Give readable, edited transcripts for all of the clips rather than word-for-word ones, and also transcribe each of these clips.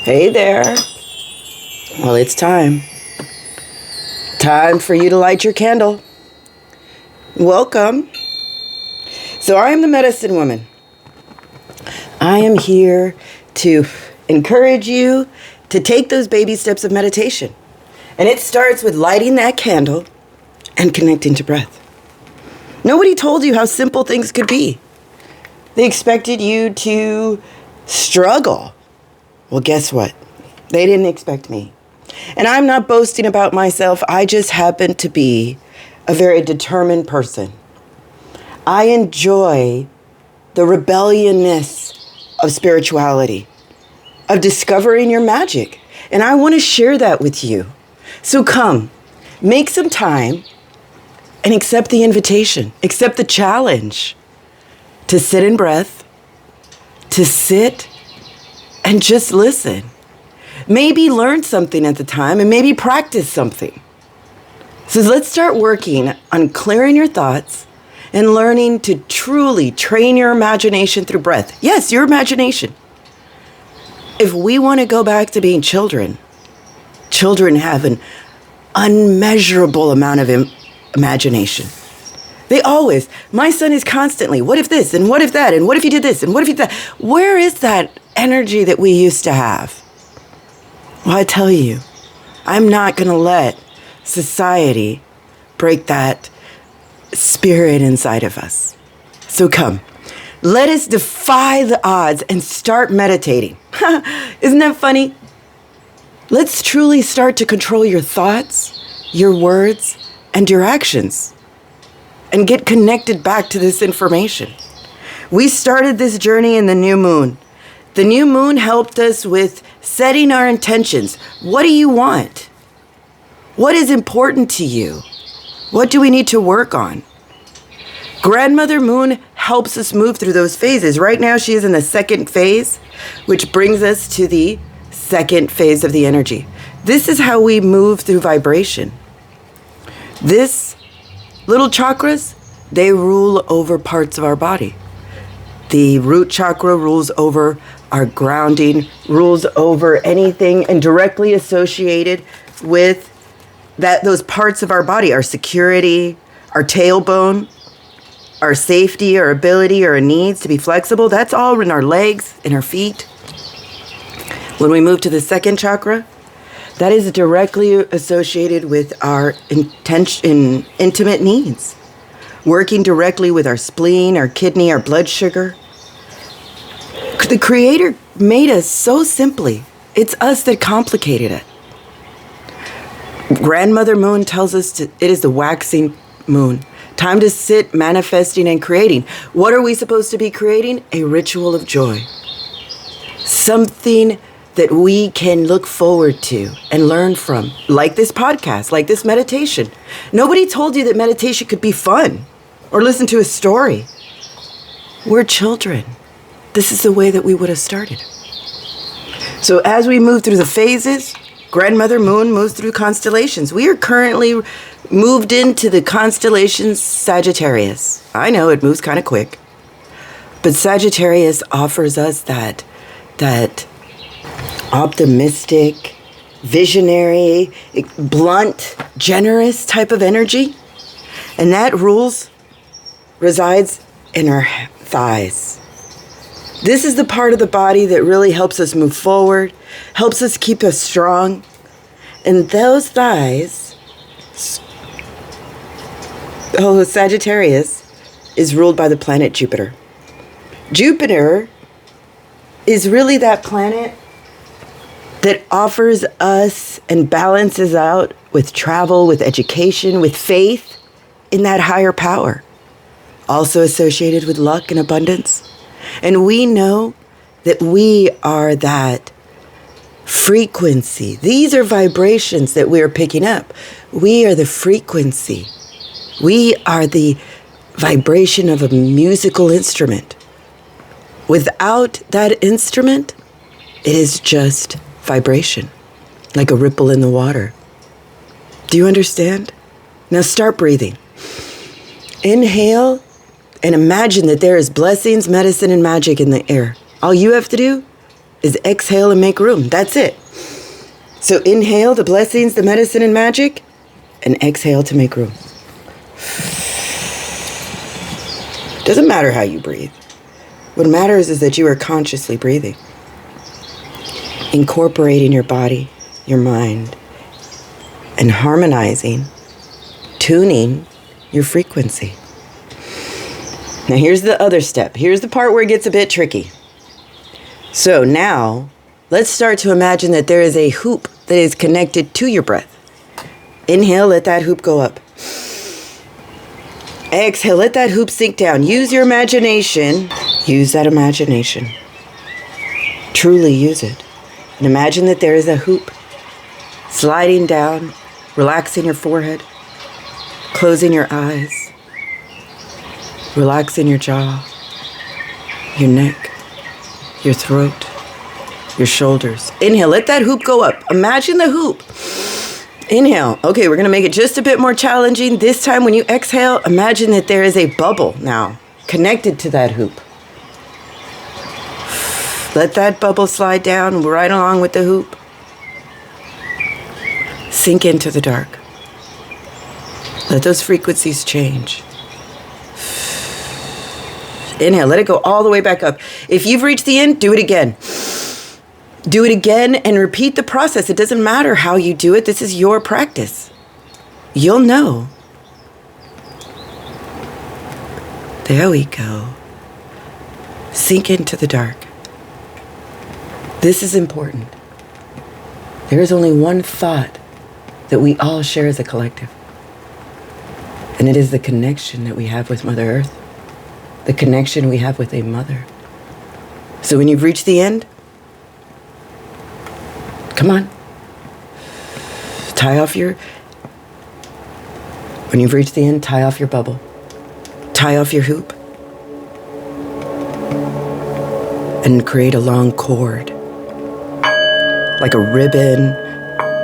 Hey there. Well, it's time. Time for you to light your candle. Welcome. So I am the medicine woman. I am here to encourage you to take those baby steps of meditation. And it starts with lighting that candle and connecting to breath. Nobody told you how simple things could be. They expected you to struggle. Well, guess what? They didn't expect me. And I'm not boasting about myself. I just happen to be a very determined person. I enjoy the rebelliousness of spirituality, of discovering your magic. And I want to share that with you. So come, make some time and accept the invitation, accept the challenge to sit in breath, to sit and just listen. Maybe learn something at the time and maybe practice something. So let's start working on clearing your thoughts and learning to truly train your imagination through breath. Yes, your imagination. If we want to go back to being children, children have an unmeasurable amount of imagination. They always, my son is constantly, what if this, and what if that, and what if you did this, and what if you did that? Where is that energy that we used to have? Well, I tell you, I'm not going to let society break that spirit inside of us. So come, let us defy the odds and start meditating. Isn't that funny? Let's truly start to control your thoughts, your words, and your actions, and get connected back to this information. We started this journey in the new moon. The new moon helped us with setting our intentions. What do you want? What is important to you? What do we need to work on? Grandmother Moon helps us move through those phases. Right now she is in the second phase, which brings us to the second phase of the energy. This is how we move through vibration. This little chakras, they rule over parts of our body. The root chakra rules over our grounding, rules over anything and directly associated with those parts of our body, our security, our tailbone, our safety, our ability, our needs to be flexible. That's all in our legs, in our feet. When we move to the second chakra, that is directly associated with our intimate needs. Working directly with our spleen, our kidney, our blood sugar. The Creator made us so simply. It's us that complicated it. Grandmother Moon tells us it is the waxing moon. Time to sit, manifesting, and creating. What are we supposed to be creating? A ritual of joy. Something that we can look forward to and learn from, like this podcast, like this meditation. Nobody told you that meditation could be fun or listen to a story. We're children. This is the way that we would have started. So as we move through the phases, Grandmother Moon moves through constellations. We are currently moved into the constellation Sagittarius. I know it moves kind of quick, but Sagittarius offers us that optimistic, visionary, blunt, generous type of energy. And that resides in our thighs. This is the part of the body that really helps us move forward, helps us keep us strong. And those thighs, Sagittarius is ruled by the planet Jupiter. Jupiter is really that planet that offers us and balances out with travel, with education, with faith in that higher power. Also associated with luck and abundance. And we know that we are that frequency. These are vibrations that we are picking up. We are the frequency. We are the vibration of a musical instrument. Without that instrument, it is just vibration, like a ripple in the water. Do you understand? Now start breathing. Inhale and imagine that there is blessings, medicine, and magic in the air. All you have to do is exhale and make room. That's it. So inhale the blessings, the medicine, and magic, and exhale to make room. Doesn't matter how you breathe. What matters is that you are consciously breathing, incorporating your body, your mind, and harmonizing, tuning your frequency. Now here's the other step. Here's the part where it gets a bit tricky. So now, let's start to imagine that there is a hoop that is connected to your breath. Inhale, let that hoop go up. Exhale, let that hoop sink down. Use your imagination. Use that imagination. Truly use it. And imagine that there is a hoop sliding down, relaxing your forehead, closing your eyes, relaxing your jaw, your neck, your throat, your shoulders. Inhale, let that hoop go up. Imagine the hoop. Inhale. Okay, we're going to make it just a bit more challenging. This time when you exhale, imagine that there is a bubble now connected to that hoop. Let that bubble slide down right along with the hoop. Sink into the dark. Let those frequencies change. Inhale, let it go all the way back up. If you've reached the end, do it again. Do it again and repeat the process. It doesn't matter how you do it. This is your practice. You'll know. There we go. Sink into the dark. This is important. There is only one thought that we all share as a collective. And it is the connection that we have with Mother Earth. The connection we have with a mother. So when you've reached the end, come on. When you've reached the end, tie off your bubble. Tie off your hoop. And create a long cord. Like a ribbon,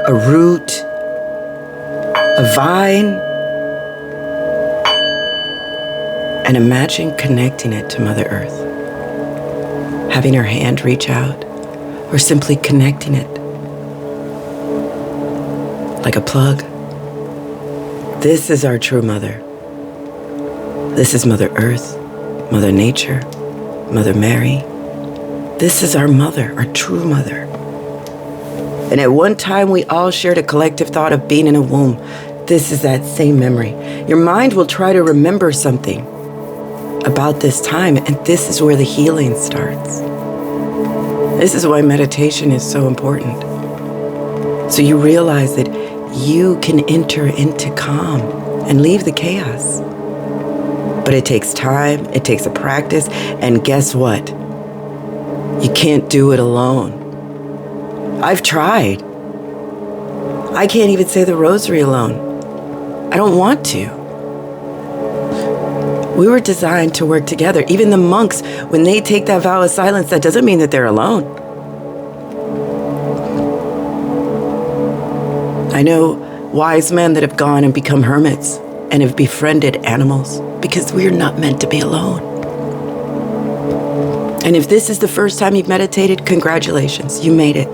a root, a vine. And imagine connecting it to Mother Earth. Having her hand reach out, or simply connecting it. Like a plug. This is our true mother. This is Mother Earth, Mother Nature, Mother Mary. This is our mother, our true mother. And at one time, we all shared a collective thought of being in a womb. This is that same memory. Your mind will try to remember something about this time, and this is where the healing starts. This is why meditation is so important. So you realize that you can enter into calm and leave the chaos. But it takes time, it takes a practice, and guess what? You can't do it alone. I've tried. I can't even say the rosary alone. I don't want to. We were designed to work together. Even the monks, when they take that vow of silence, that doesn't mean that they're alone. I know wise men that have gone and become hermits and have befriended animals because we are not meant to be alone. And if this is the first time you've meditated, congratulations, you made it.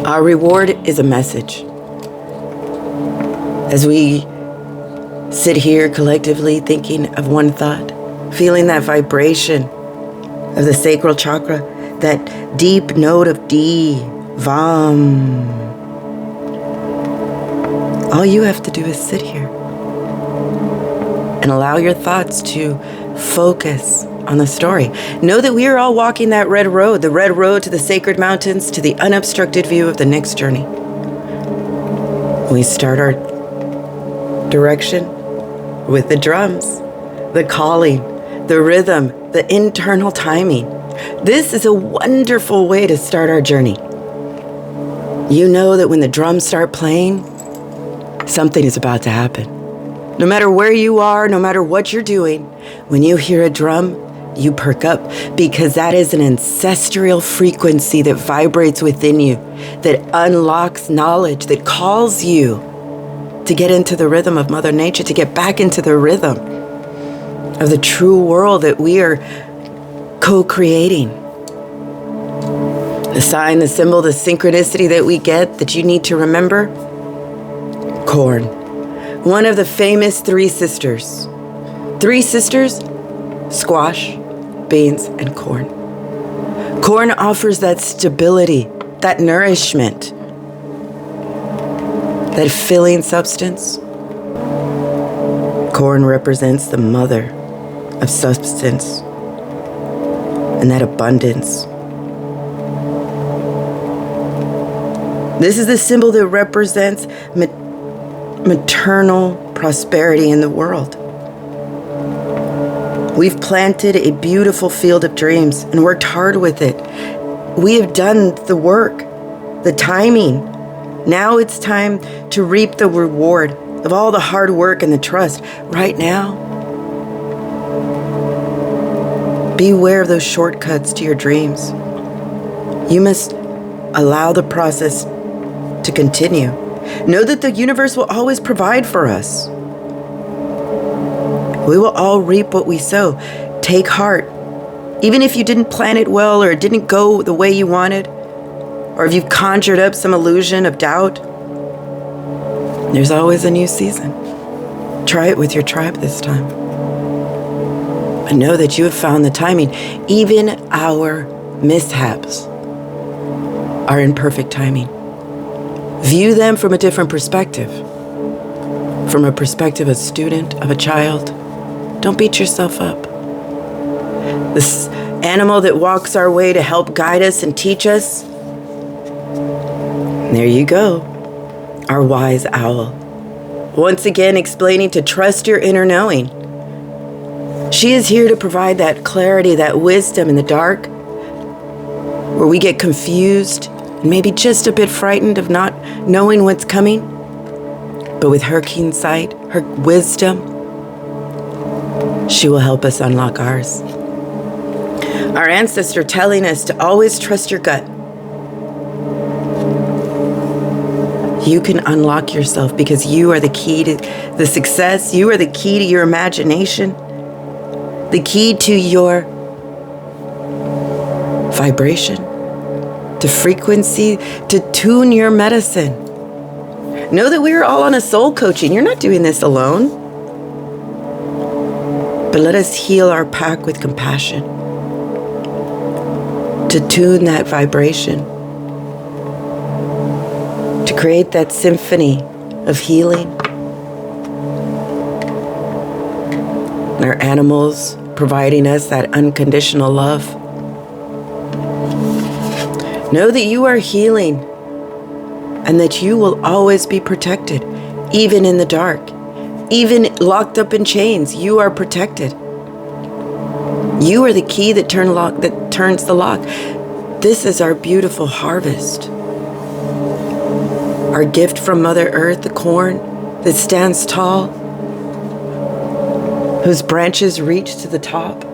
Our reward is a message. As we sit here collectively thinking of one thought, feeling that vibration of the sacral chakra, that deep note of D, Vam. All you have to do is sit here and allow your thoughts to focus on the story. Know that we are all walking that red road, the red road to the sacred mountains, to the unobstructed view of the next journey. We start our direction with the drums, the calling, the rhythm, the internal timing. This is a wonderful way to start our journey. You know that when the drums start playing, something is about to happen. No matter where you are, no matter what you're doing, when you hear a drum, you perk up because that is an ancestral frequency that vibrates within you, that unlocks knowledge, that calls you to get into the rhythm of Mother Nature, to get back into the rhythm of the true world that we are co-creating. The sign, the symbol, the synchronicity that we get that you need to remember? Corn. One of the famous three sisters. Three sisters? Squash, beans, and corn. Corn offers that stability, that nourishment, that filling substance. Corn represents the mother of substance and that abundance. This is the symbol that represents maternal prosperity in the world. We've planted a beautiful field of dreams and worked hard with it. We have done the work, the timing. Now it's time to reap the reward of all the hard work and the trust. Right now, beware of those shortcuts to your dreams. You must allow the process to continue. Know that the universe will always provide for us. We will all reap what we sow. Take heart. Even if you didn't plan it well or it didn't go the way you wanted, or if you've conjured up some illusion of doubt, there's always a new season. Try it with your tribe this time. But know that you have found the timing. Even our mishaps are in perfect timing. View them from a different perspective. From a perspective of a student, of a child. Don't beat yourself up. This animal that walks our way to help guide us and teach us. There you go, our wise owl. Once again explaining to trust your inner knowing. She is here to provide that clarity, that wisdom in the dark, where we get confused and maybe just a bit frightened of not knowing what's coming. But with her keen sight, her wisdom, she will help us unlock ours. Our ancestor telling us to always trust your gut. You can unlock yourself because you are the key to the success. You are the key to your imagination, the key to your vibration, to frequency, to tune your medicine. Know that we are all on a soul coaching. You're not doing this alone. But let us heal our pack with compassion, to tune that vibration, to create that symphony of healing. Our animals providing us that unconditional love. Know that you are healing and that you will always be protected, even in the dark. Even locked up in chains, you are protected. You are the key that turns the lock. This is our beautiful harvest. Our gift from Mother Earth, the corn that stands tall, whose branches reach to the top.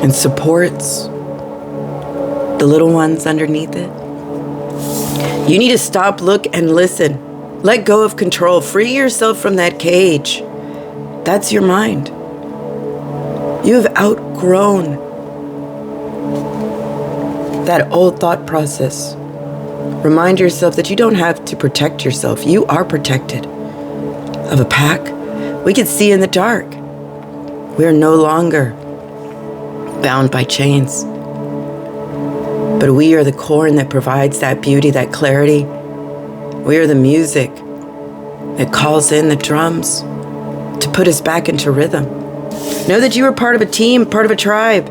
And supports the little ones underneath it. You need to stop, look, and listen. Let go of control. Free yourself from that cage. That's your mind. You have outgrown that old thought process. Remind yourself that you don't have to protect yourself. You are protected. Of a pack, we can see in the dark. We are no longer bound by chains. But we are the corn that provides that beauty, that clarity. We are the music that calls in the drums to put us back into rhythm. Know that you are part of a team, part of a tribe.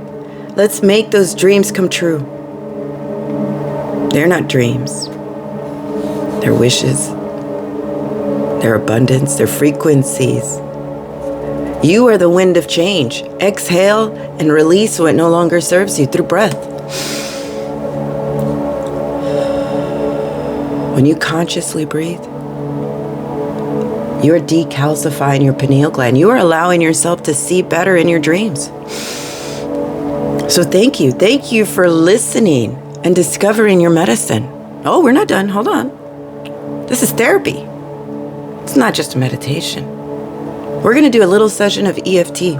Let's make those dreams come true. They're not dreams. They're wishes. They're abundance. They're frequencies. You are the wind of change. Exhale and release what no longer serves you through breath. When you consciously breathe, you are decalcifying your pineal gland. You are allowing yourself to see better in your dreams. So thank you. Thank you for listening and discovering your medicine. Oh, we're not done. Hold on. This is therapy. It's not just a meditation. We're going to do a little session of EFT.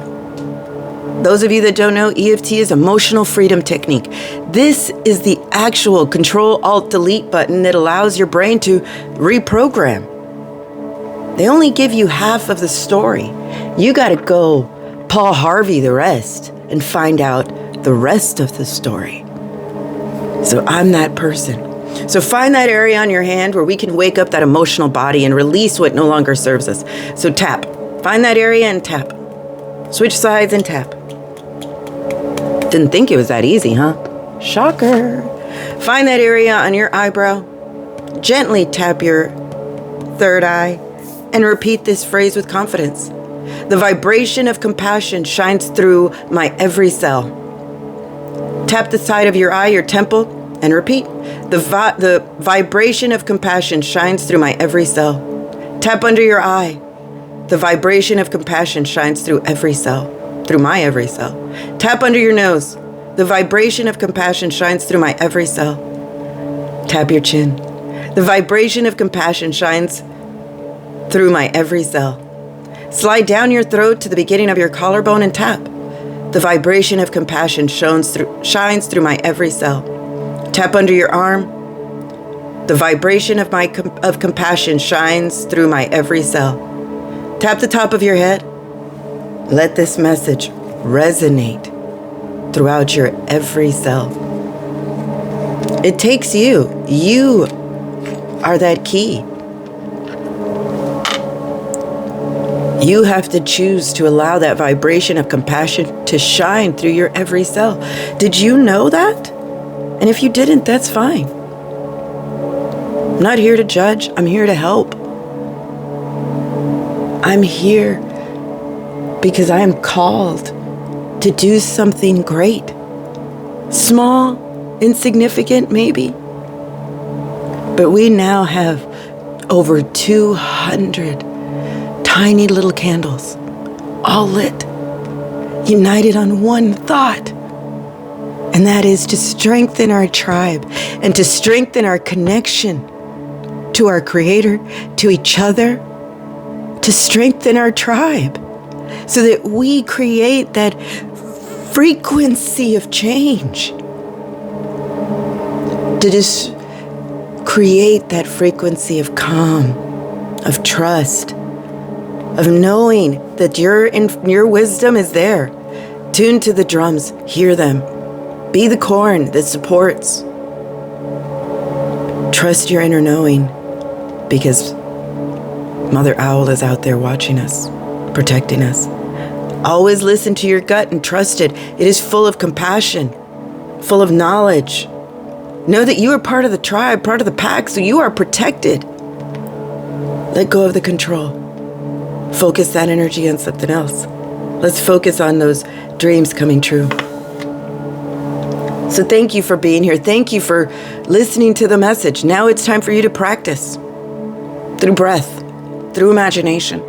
Those of you that don't know, EFT is emotional freedom technique. This is the actual Control-Alt-Delete button that allows your brain to reprogram. They only give you half of the story. You got to go Paul Harvey the rest and find out the rest of the story. So I'm that person. So find that area on your hand where we can wake up that emotional body and release what no longer serves us. So tap. Find that area and tap. Switch sides and tap. Didn't think it was that easy, huh? Shocker. Find that area on your eyebrow. Gently tap your third eye and repeat this phrase with confidence. The vibration of compassion shines through my every cell. Tap the side of your eye, your temple, and repeat. The vibration of compassion shines through my every cell. Tap under your eye. The vibration of compassion shines through every cell, through my every cell. Tap under your nose. The vibration of compassion shines through my every cell. Tap your chin. The vibration of compassion shines through my every cell. Slide down your throat to the beginning of your collarbone and tap. The vibration of compassion shines through my every cell. Tap under your arm. The vibration of compassion shines through my every cell. Tap the top of your head. Let this message resonate throughout your every cell. It takes you. You are that key. You have to choose to allow that vibration of compassion to shine through your every cell. Did you know that? And if you didn't, that's fine. I'm not here to judge. I'm here to help. I'm here because I am called to do something great. Small, insignificant, maybe. But we now have over 200 tiny little candles, all lit, united on one thought. And that is to strengthen our tribe and to strengthen our connection to our Creator, to each other, to strengthen our tribe so that we create that frequency of change. To just create that frequency of calm, of trust, of knowing that your wisdom is there. Tune to the drums, hear them. Be the corn that supports. Trust your inner knowing because Mother Owl is out there watching us, protecting us. Always listen to your gut and trust it. It is full of compassion, full of knowledge. Know that you are part of the tribe, part of the pack, so you are protected. Let go of the control. Focus that energy on something else. Let's focus on those dreams coming true. So thank you for being here. Thank you for listening to the message. Now it's time for you to practice through breath, through imagination.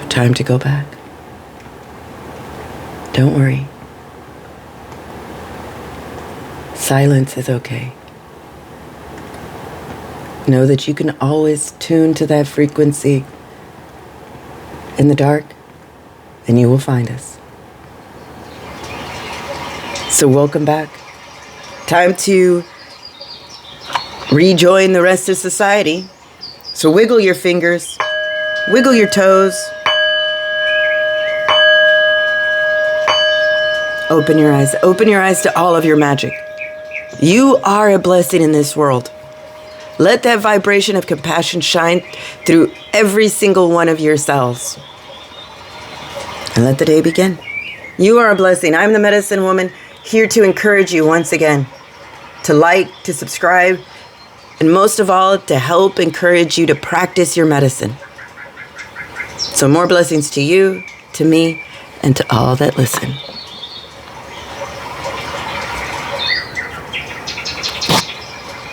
Time to go back. Don't worry. Silence is okay. Know that you can always tune to that frequency in the dark, and you will find us. So welcome back. Time to rejoin the rest of society. So wiggle your fingers, wiggle your toes, open your eyes to all of your magic. You are a blessing in this world. Let that vibration of compassion shine through every single one of your cells. And let the day begin. You are a blessing. I'm the Medicine Woman, here to encourage you once again, to like, to subscribe, and most of all, to help encourage you to practice your medicine. So more blessings to you, to me, and to all that listen.